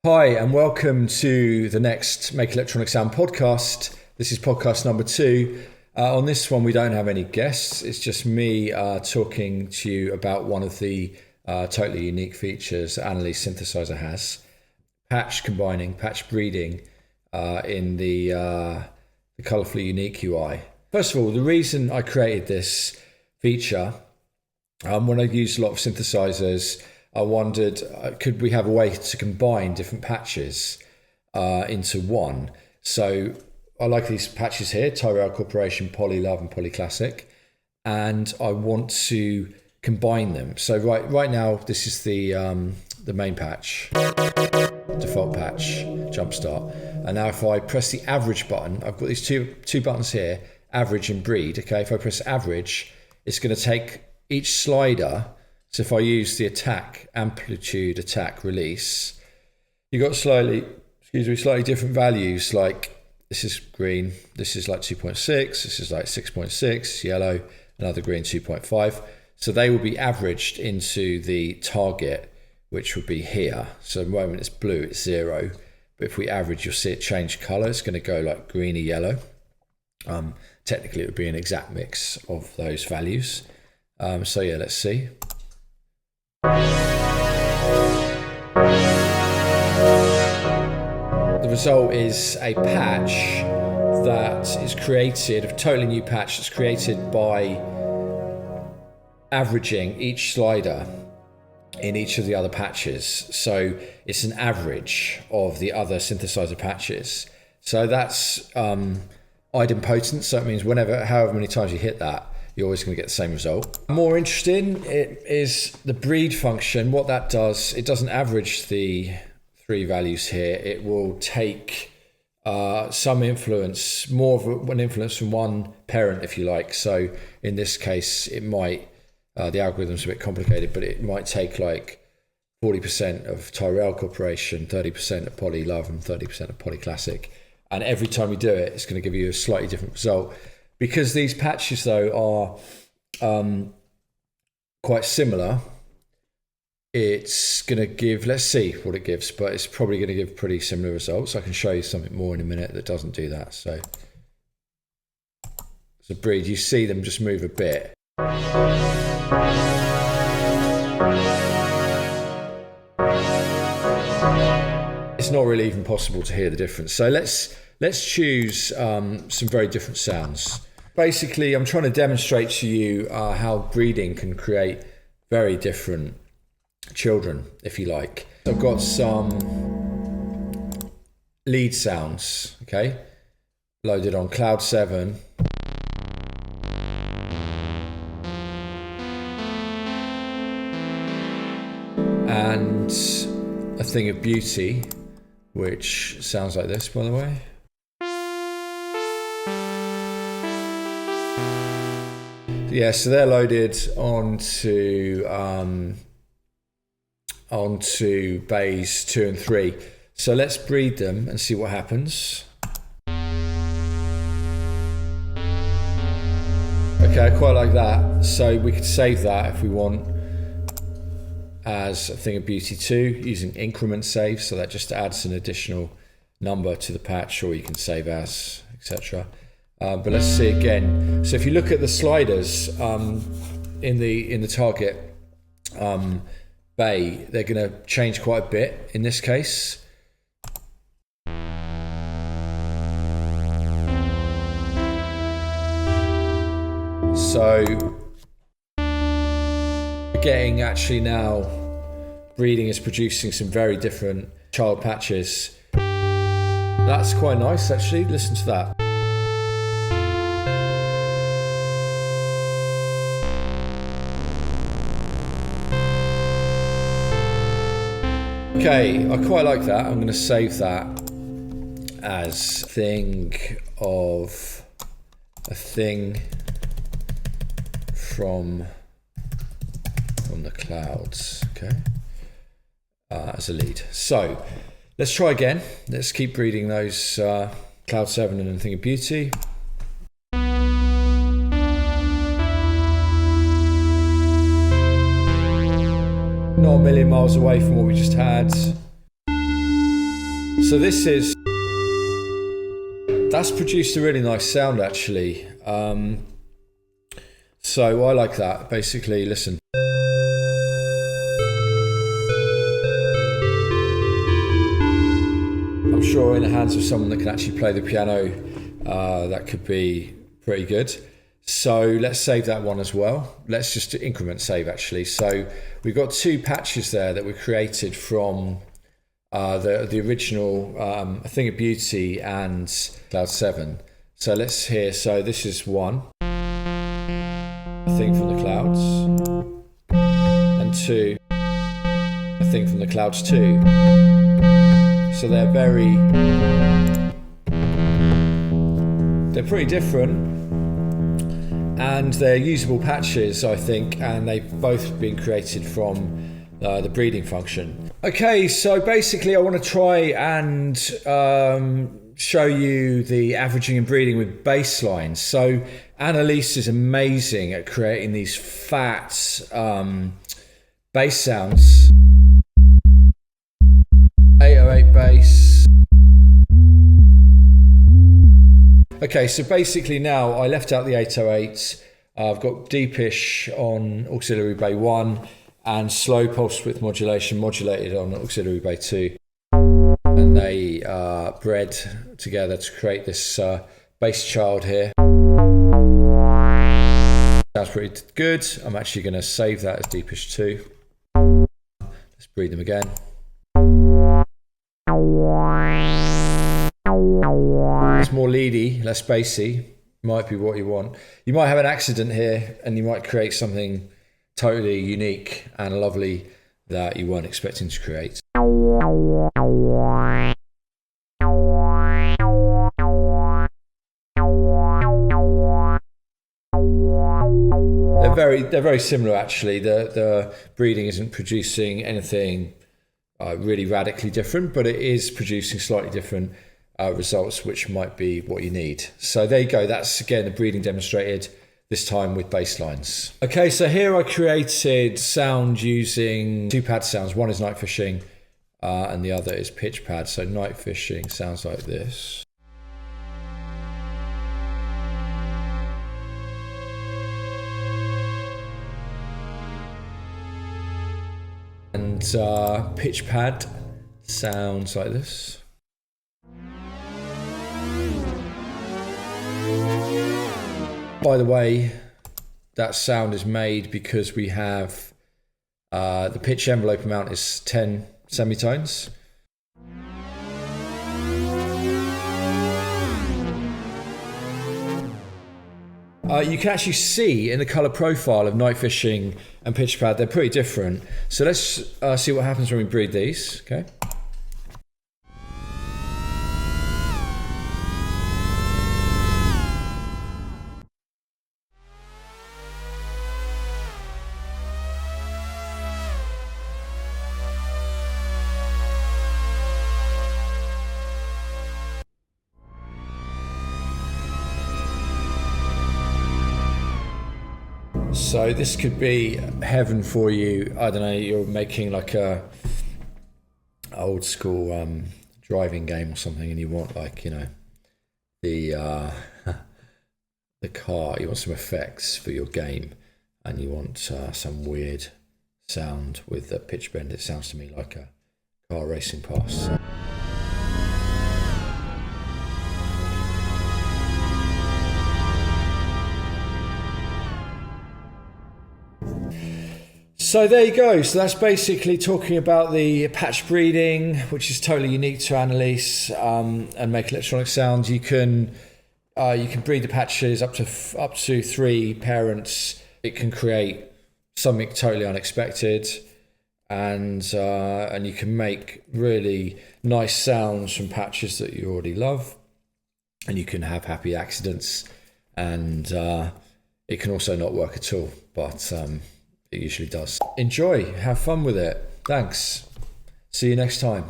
Hi, and welcome to the next Make Electronic Sound podcast. This is podcast number 2. On this one, we don't have any guests. It's just me talking to you about one of the totally unique features Annaliis synthesizer has. Patch breeding in the colourfully unique UI. First of all, the reason I created this feature, when I use a lot of synthesizers, I wondered, could we have a way to combine different patches into one? So I like these patches here, Tyrell Corporation, Poly Love and Poly Classic, and I want to combine them. So right now, this is the main patch, default patch, Jumpstart. And now if I press the average button, I've got these two buttons here, average and breed. Okay, if I press average, it's going to take each slider. So if I use the attack, amplitude, attack, release, you got slightly different values. Like this is green, this is like 2.6, this is like 6.6, yellow, another green 2.5. So they will be averaged into the target, which would be here. So at the moment it's blue, it's 0. But if we average, you'll see it change color. It's going to go like greeny yellow. Technically, it would be an exact mix of those values. So yeah, let's see. The result is a patch that is created, a totally new patch that's created by averaging each slider in each of the other patches. So it's an average of the other synthesizer patches. So that's idempotent. So it means however many times you hit that, you're always going to get the same result. More interesting is the breed function. What that does, it doesn't average the 3 values here. It will take some influence, more of an influence from one parent, if you like. So in this case, it might, the algorithm's a bit complicated, but it might take like 40% of Tyrell Corporation, 30% of Poly Love, and 30% of Poly Classic. And every time you do it, it's going to give you a slightly different result. Because these patches, though, are quite similar, it's going to give, let's see what it gives, but it's probably going to give pretty similar results. I can show you something more in a minute that doesn't do that. So breed, you see them just move a bit. It's not really even possible to hear the difference. So let's choose some very different sounds. Basically, I'm trying to demonstrate to you how breeding can create very different children, if you like. I've got some lead sounds, okay, loaded on Cloud 7. And a Thing of Beauty, which sounds like this, by the way. Yeah, so they're loaded onto bays 2 and 3. So let's breed them and see what happens. Okay, I quite like that. So we could save that if we want as a Thing of Beauty 2 using increment save. So that just adds an additional number to the patch, or you can save as, etc. But let's see again. So if you look at the sliders in the target bay, they're going to change quite a bit in this case. So we're getting actually now, breeding is producing some very different child patches. That's quite nice actually, listen to that. Okay, I quite like that. I'm going to save that as a thing from the clouds, okay, as a lead. So let's try again. Let's keep breeding those Cloud 7 and A Thing of Beauty. Not a million miles away from what we just had. So that's produced a really nice sound actually. So I like that. Basically, listen. I'm sure in the hands of someone that can actually play the piano, that could be pretty good. So let's save that one as well. Let's just increment save actually. So we've got two patches there that were created from the original A Thing of Beauty and Cloud 7. So let's hear, so this is one, A Thing from the Clouds, and two, A Thing from the Clouds 2. So they're pretty different. And they're usable patches, I think, and they've both been created from the breeding function. Okay, so basically I want to try and show you the averaging and breeding with bass lines. So Annaliis is amazing at creating these fat bass sounds. 808 bass. Okay, so basically now I left out the 808s. I've got deepish on auxiliary bay 1 and slow pulse width modulation modulated on auxiliary bay 2. And they bred together to create this bass child here. Sounds pretty good. I'm actually going to save that as deepish 2. Let's breed them again. It's more leady, less bassy, might be what you want. You might have an accident here and you might create something totally unique and lovely that you weren't expecting to create. They're very similar actually. The breeding isn't producing anything really radically different, but it is producing slightly different results, which might be what you need. So there you go. That's again the breeding demonstrated, this time with bass lines. Okay, so here I created sound using two pad sounds. One is night fishing and the other is pitch pad. So night fishing sounds like this. And pitch pad sounds like this. By the way, that sound is made because we have the pitch envelope amount is 10 semitones. You can actually see in the color profile of night fishing and pitch pad, they're pretty different. So let's see what happens when we breed these, okay? So this could be heaven for you. I don't know, you're making like a old school driving game or something and you want like, you know, the car, you want some effects for your game and you want some weird sound with the pitch bend. It sounds to me like a car racing past. So there you go. So that's basically talking about the patch breeding, which is totally unique to Annaliis, and make electronic sounds. You can breed the patches up to 3 parents. It can create something totally unexpected, and you can make really nice sounds from patches that you already love, and you can have happy accidents, and it can also not work at all, but it usually does. Enjoy, have fun with it. Thanks. See you next time.